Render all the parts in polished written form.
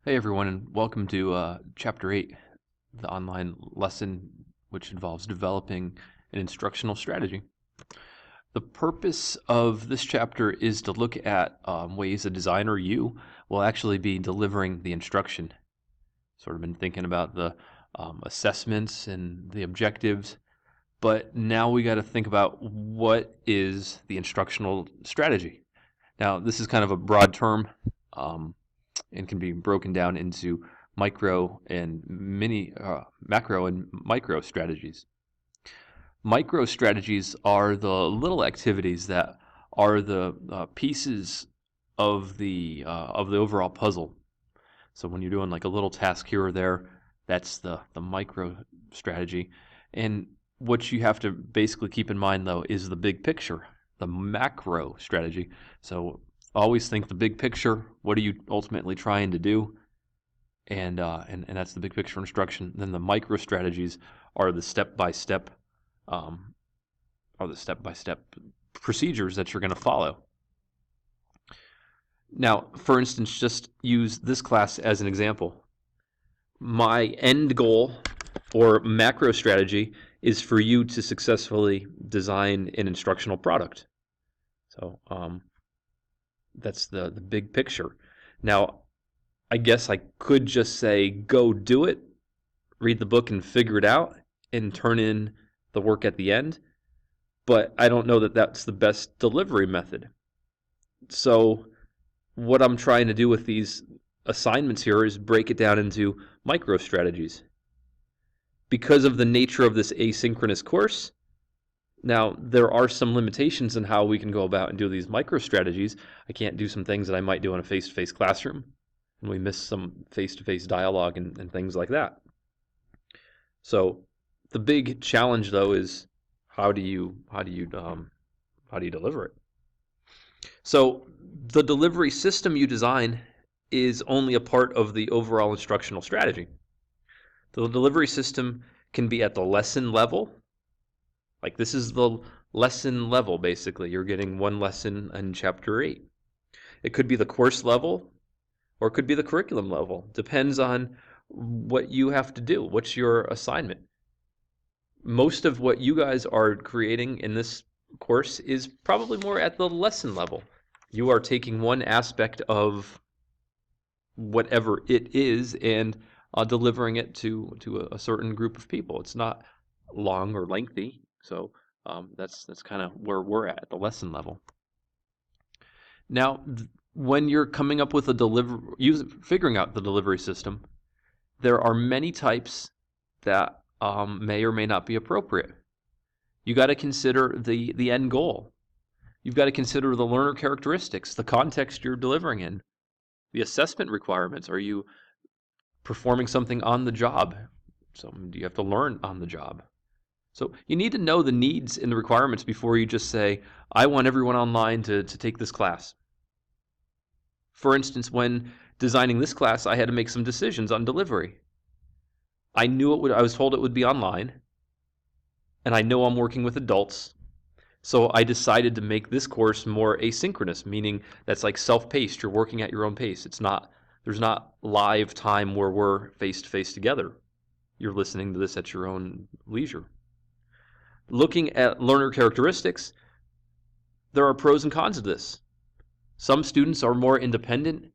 Hey everyone, and welcome to Chapter 8, the online lesson which involves developing an instructional strategy. The purpose of this chapter is to look at ways a designer, you, will actually be delivering the instruction. Sort of been thinking about the assessments and the objectives, but now we got to think about what is the instructional strategy. Now, this is kind of a broad term. And can be broken down into macro and micro strategies. Micro strategies are the little activities that are the pieces of the overall puzzle. So when you're doing like a little task here or there, that's the micro strategy. And what you have to basically keep in mind though is the big picture, the macro strategy. So always think the big picture. What are you ultimately trying to do? And that's the big picture instruction. Then the micro strategies are the step-by-step procedures that you're going to follow. Now, for instance, just use this class as an example. My end goal or macro strategy is for you to successfully design an instructional product. So that's the big picture. Now, I guess I could just say, go do it, read the book and figure it out, and turn in the work at the end. But I don't know that that's the best delivery method. So what I'm trying to do with these assignments here is break it down into micro strategies. Because of the nature of this asynchronous course, now there are some limitations in how we can go about and do these micro strategies. I can't do some things that I might do in a face-to-face classroom, and we miss some face-to-face dialogue and things like that. So the big challenge though is how do you deliver it? So the delivery system you design is only a part of the overall instructional strategy. The delivery system can be at the lesson level. Like this is the lesson level basically. You're getting one lesson in chapter 8. It could be the course level or it could be the curriculum level. Depends on what you have to do. What's your assignment? Most of what you guys are creating in this course is probably more at the lesson level. You are taking one aspect of whatever it is and delivering it to a certain group of people. It's not long or lengthy, so that's kind of where we're at the lesson level. Now, when you're coming up with figuring out the delivery system, there are many types that may or may not be appropriate. You got to consider the end goal. You've got to consider the learner characteristics, the context you're delivering in, the assessment requirements. Are you performing something on the job? So do you have to learn on the job? So you need to know the needs and the requirements before you just say, I want everyone online to take this class. For instance, when designing this class, I had to make some decisions on delivery. I was told it would be online, and I know I'm working with adults, so I decided to make this course more asynchronous, meaning that's like self-paced. You're working at your own pace. There's not live time where we're face-to-face together. You're listening to this at your own leisure. Looking at learner characteristics, there are pros and cons of this. Some students are more independent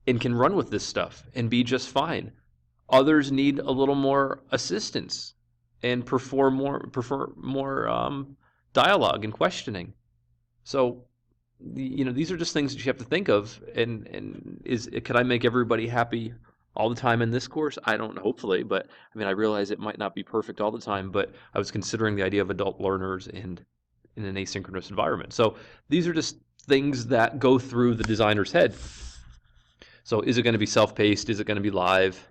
and can run with this stuff and be just fine. Others need a little more assistance and prefer more dialogue and questioning. So, these are just things that you have to think of. And can I make everybody happy all the time in this course? I don't know, hopefully, but I mean, I realize it might not be perfect all the time, but I was considering the idea of adult learners and in an asynchronous environment. So these are just things that go through the designer's head. So is it going to be self-paced? Is it going to be live?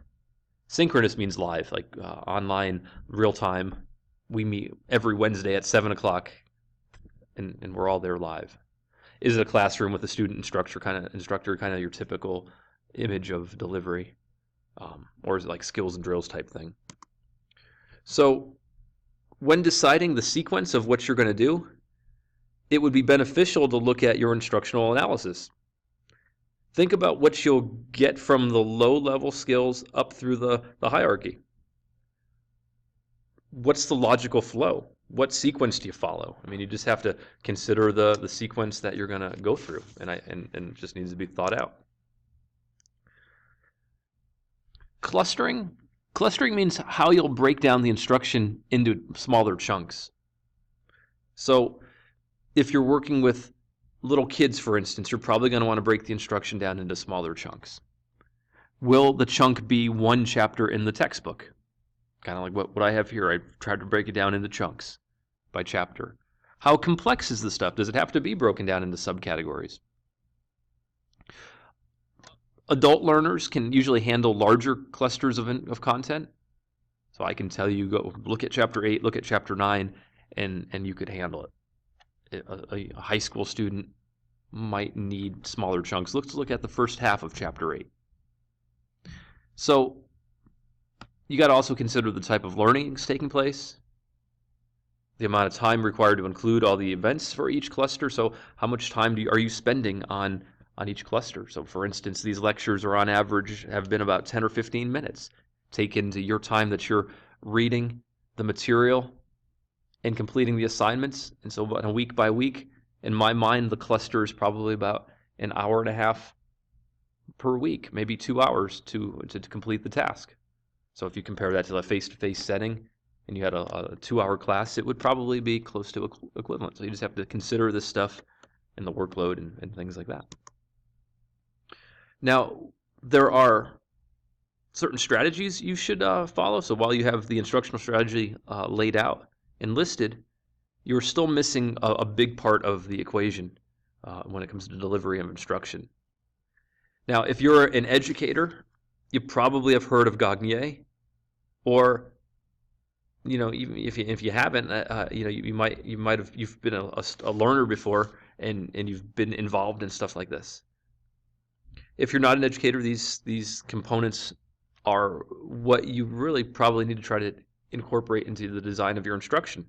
Synchronous means live, like online, real time. We meet every Wednesday at 7 o'clock, and we're all there live. Is it a classroom with a student instructor, kind of your typical image of delivery? Or is it like skills and drills type thing? So when deciding the sequence of what you're going to do, it would be beneficial to look at your instructional analysis. Think about what you'll get from the low-level skills up through the hierarchy. What's the logical flow? What sequence do you follow? I mean, you just have to consider the sequence that you're going to go through, and it just needs to be thought out. Clustering means how you'll break down the instruction into smaller chunks. So if you're working with little kids, for instance, you're probably going to want to break the instruction down into smaller chunks. Will the chunk be one chapter in the textbook? Kind of like what I have here. I tried to break it down into chunks by chapter. How complex is the stuff? Does it have to be broken down into subcategories? Adult learners can usually handle larger clusters of content. So I can tell you, go look at chapter 8, look at chapter 9, and you could handle it. A high school student might need smaller chunks. Let's look at the first half of chapter 8. So you got to also consider the type of learning that's taking place, the amount of time required to include all the events for each cluster. So how much time are you spending on each cluster? So for instance, these lectures are on average have been about 10 or 15 minutes. Take into your time that you're reading the material and completing the assignments. And so about a week by week, in my mind, the cluster is probably about an hour and a half per week, maybe 2 hours to complete the task. So if you compare that to a face-to-face setting and you had a 2-hour class, it would probably be close to equivalent. So you just have to consider this stuff and the workload and things like that. Now, there are certain strategies you should follow. So while you have the instructional strategy laid out and listed, you're still missing a big part of the equation when it comes to delivery of instruction. Now, if you're an educator, you probably have heard of Gagnier, or even if you haven't, you've been a learner before and you've been involved in stuff like this. If you're not an educator, these components are what you really probably need to try to incorporate into the design of your instruction.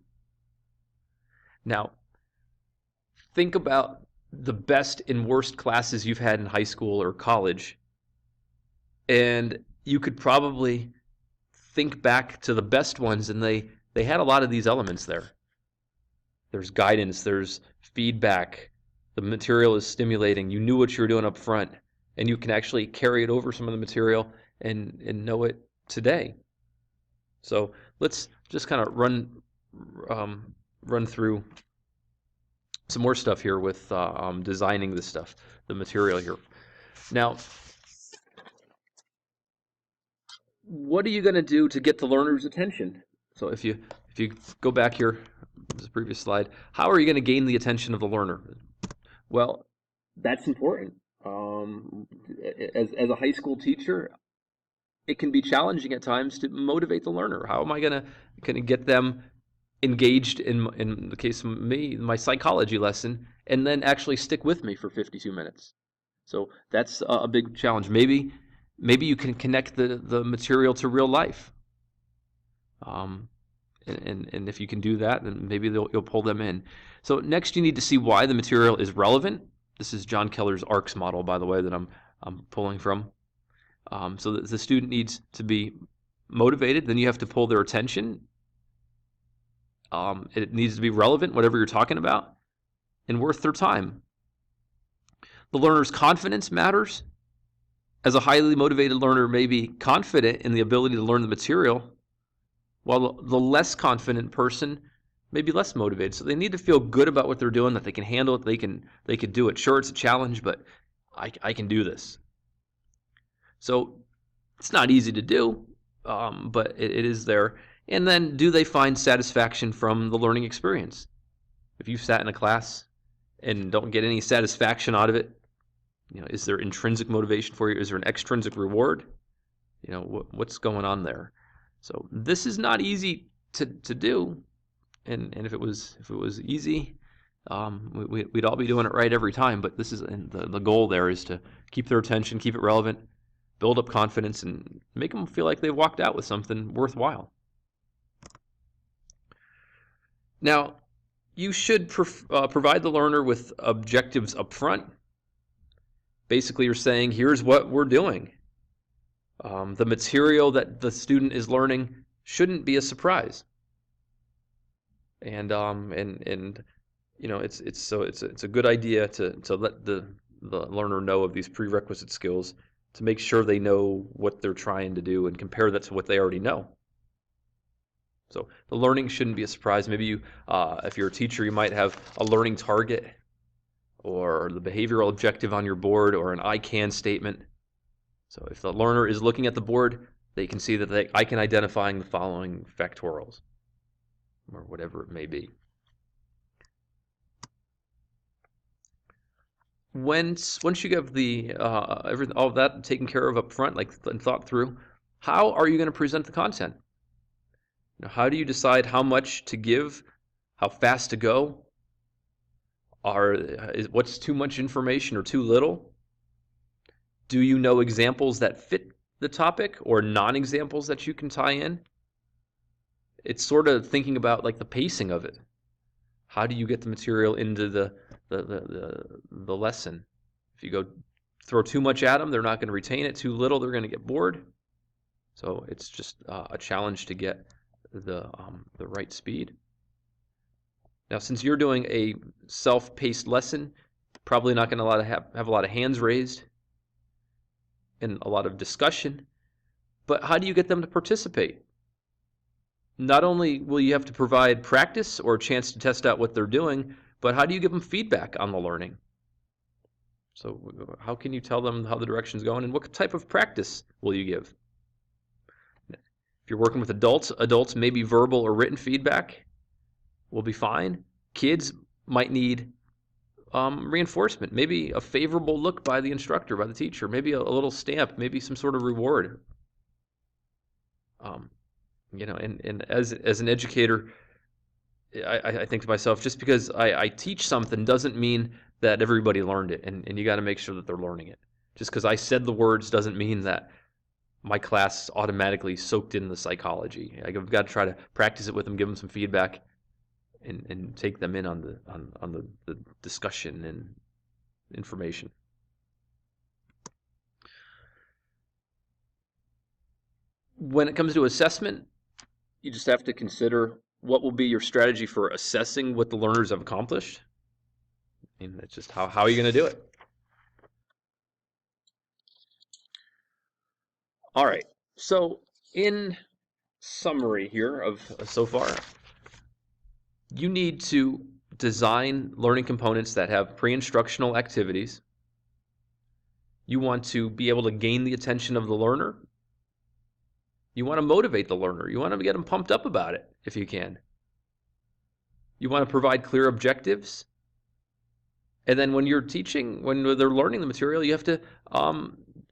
Now, think about the best and worst classes you've had in high school or college, and you could probably think back to the best ones, and they had a lot of these elements there. There's guidance, there's feedback, the material is stimulating, you knew what you were doing up front, and you can actually carry it over some of the material and know it today. So let's just kind of run through some more stuff here with designing this stuff, the material here. Now, what are you going to do to get the learner's attention? So if you go back here, this previous slide, how are you going to gain the attention of the learner? Well, that's important. As a high school teacher, it can be challenging at times to motivate the learner. How am I going to get them engaged in the case of me, my psychology lesson, and then actually stick with me for 52 minutes? So that's a big challenge. Maybe you can connect the material to real life. And if you can do that, then maybe you'll pull them in. So next, you need to see why the material is relevant. This is John Keller's ARCS model, by the way, that I'm pulling from. So the student needs to be motivated. Then you have to pull their attention. It needs to be relevant, whatever you're talking about, and worth their time. The learner's confidence matters. As a highly motivated learner may be confident in the ability to learn the material, while the less confident person may be less motivated. So they need to feel good about what they're doing, that they can handle it, they can do it. Sure, it's a challenge, but I can do this. So it's not easy to do, but it is there. And then, do they find satisfaction from the learning experience? If you've sat in a class and don't get any satisfaction out of it, is there intrinsic motivation for you? Is there an extrinsic reward? What's going on there? So this is not easy to do, and if it was easy, we'd all be doing it right every time. But this is the goal. There is to keep their attention, keep it relevant, build up confidence, and make them feel like they walked out with something worthwhile. Now, you should provide the learner with objectives up front, Basically, you're saying, here's what we're doing. The material that the student is learning shouldn't be a surprise. And it's a good idea to let the learner know of these prerequisite skills to make sure they know what they're trying to do and compare that to what they already know. So the learning shouldn't be a surprise. Maybe you, if you're a teacher, you might have a learning target or the behavioral objective on your board or an I can statement. So if the learner is looking at the board, they can see that I can identifying the following factorials or whatever it may be. Once you have the all of that taken care of up front, like and thought through, how are you going to present the content? How do you decide how much to give, how fast to go? What's too much information or too little? Do you know examples that fit the topic or non-examples that you can tie in? It's sort of thinking about like the pacing of it. How do you get the material into the lesson? If you go throw too much at them, they're not going to retain it. Too little, they're going to get bored. So it's just a challenge to get the right speed. Now, since you're doing a self-paced lesson, probably not going to have a lot of hands raised and a lot of discussion. But how do you get them to participate? Not only will you have to provide practice or a chance to test out what they're doing, but how do you give them feedback on the learning? So how can you tell them how the direction's going, and what type of practice will you give? If you're working with adults, maybe verbal or written feedback will be fine. Kids might need reinforcement, maybe a favorable look by the instructor, by the teacher, maybe a little stamp, maybe some sort of reward. And as an educator, I think to myself, just because I teach something doesn't mean that everybody learned it, and you got to make sure that they're learning it. Just because I said the words doesn't mean that my class automatically soaked in the psychology. I've got to try to practice it with them, give them some feedback, and take them in on the discussion and information. When it comes to assessment, you just have to consider what will be your strategy for assessing what the learners have accomplished. I mean, that's just how are you going to do it? All right. So in summary here of so far, you need to design learning components that have pre-instructional activities. You want to be able to gain the attention of the learner. You want to motivate the learner. You want to get them pumped up about it if you can. You want to provide clear objectives. And then when you're teaching, when they're learning the material, you have to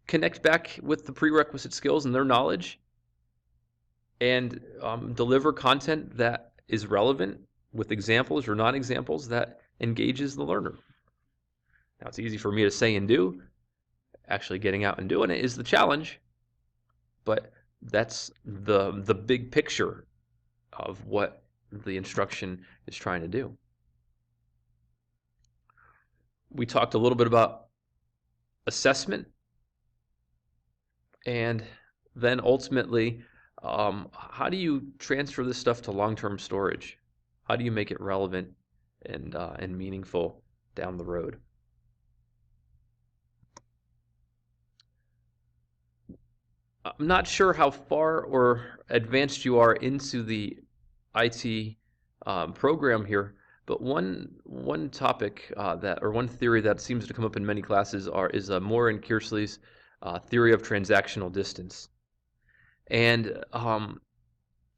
connect back with the prerequisite skills and their knowledge and deliver content that is relevant with examples or non-examples that engages the learner. Now, it's easy for me to say and do. Actually getting out and doing it is the challenge, but that's the big picture of what the instruction is trying to do. We talked a little bit about assessment, and then ultimately, how do you transfer this stuff to long-term storage? How do you make it relevant and meaningful down the road? I'm not sure how far or advanced you are into the IT program here, but one topic one theory that seems to come up in many classes is Moore and Kearsley's theory of transactional distance, and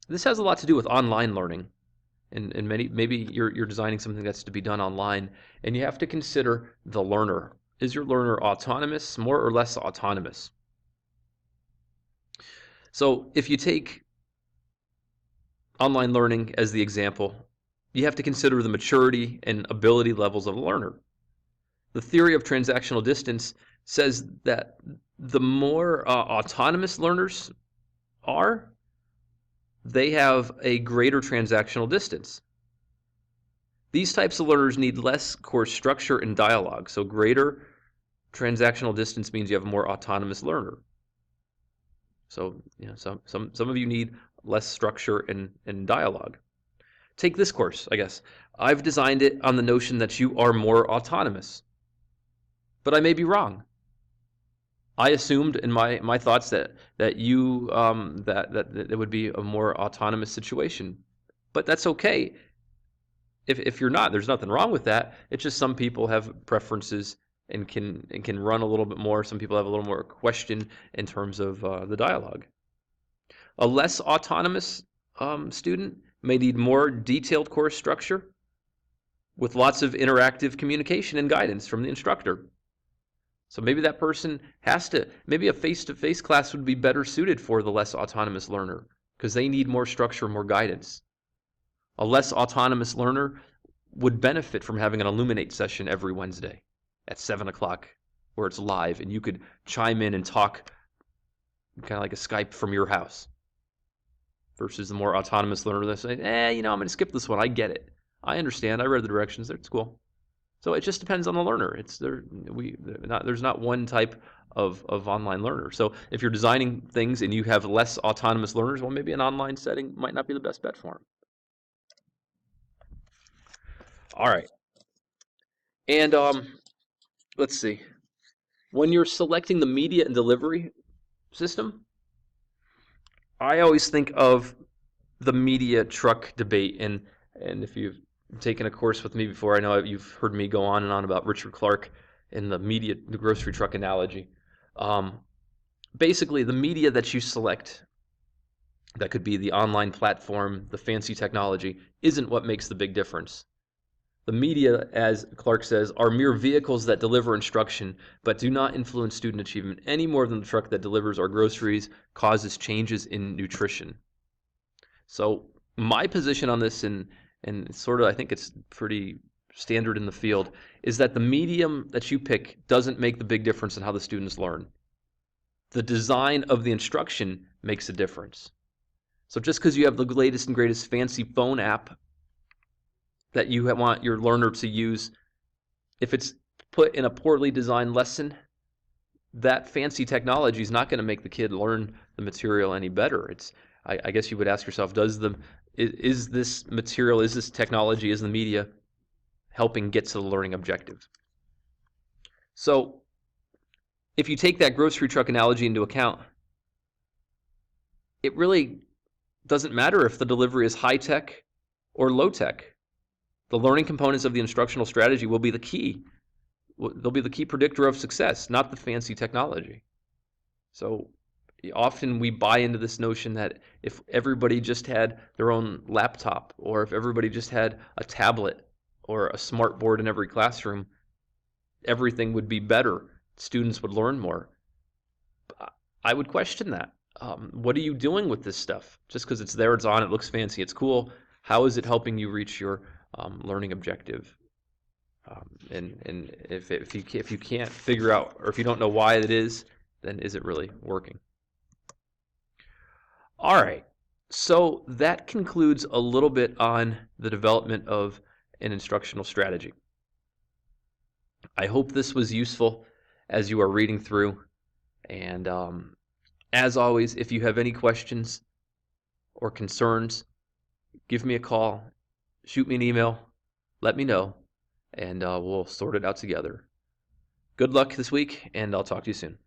this has a lot to do with online learning, and maybe you're designing something that's to be done online, and you have to consider the learner. Is your learner autonomous, more or less autonomous? So if you take online learning as the example, you have to consider the maturity and ability levels of a learner. The theory of transactional distance says that the more autonomous learners are, they have a greater transactional distance. These types of learners need less course structure and dialogue, so greater Transactional distance means you have a more autonomous learner. So, some of you need less structure and dialogue. Take this course, I guess. I've designed it on the notion that you are more autonomous, but I may be wrong. I assumed in my thoughts that you that it would be a more autonomous situation, but that's okay. If you're not, there's nothing wrong with that. It's just some people have preferences and can run a little bit more. Some people have a little more question in terms of the dialogue. A less autonomous student may need more detailed course structure with lots of interactive communication and guidance from the instructor. So maybe that person maybe a face-to-face class would be better suited for the less autonomous learner because they need more structure, more guidance. A less autonomous learner would benefit from having an Illuminate session every Wednesday at 7 o'clock where it's live and you could chime in and talk kind of like a Skype from your house versus the more autonomous learner that say, I'm going to skip this one. I get it. I understand. I read the directions. It's cool. So it just depends on the learner. There's not one type of online learner. So if you're designing things and you have less autonomous learners, well, maybe an online setting might not be the best bet for them. All right. And let's see. When you're selecting the media and delivery system, I always think of the media truck debate. And if you've taken a course with me before, I know you've heard me go on and on about Richard Clark and the grocery truck analogy. Basically, the media that you select, that could be the online platform, the fancy technology, isn't what makes the big difference. The media, as Clark says, are mere vehicles that deliver instruction, but do not influence student achievement any more than the truck that delivers our groceries causes changes in nutrition. So my position on this, and sort of I think it's pretty standard in the field, is that the medium that you pick doesn't make the big difference in how the students learn. The design of the instruction makes a difference. So just because you have the latest and greatest fancy phone app that you want your learner to use, if it's put in a poorly designed lesson, that fancy technology is not going to make the kid learn the material any better. I guess you would ask yourself, is this material, is this technology, is the media helping get to the learning objective? So if you take that grocery truck analogy into account, it really doesn't matter if the delivery is high-tech or low-tech. The learning components of the instructional strategy will be the key. They'll be the key predictor of success, not the fancy technology. So often we buy into this notion that if everybody just had their own laptop, or if everybody just had a tablet or a smart board in every classroom, everything would be better. Students would learn more. I would question that. What are you doing with this stuff? Just because it's there, it's on, it looks fancy, it's cool. How is it helping you reach your learning objective? And if you can't figure out, or if you don't know why it is, then is it really working? All right, so that concludes a little bit on the development of an instructional strategy. I hope this was useful as you are reading through. And as always, if you have any questions or concerns, give me a call, shoot me an email, let me know, and we'll sort it out together. Good luck this week, and I'll talk to you soon.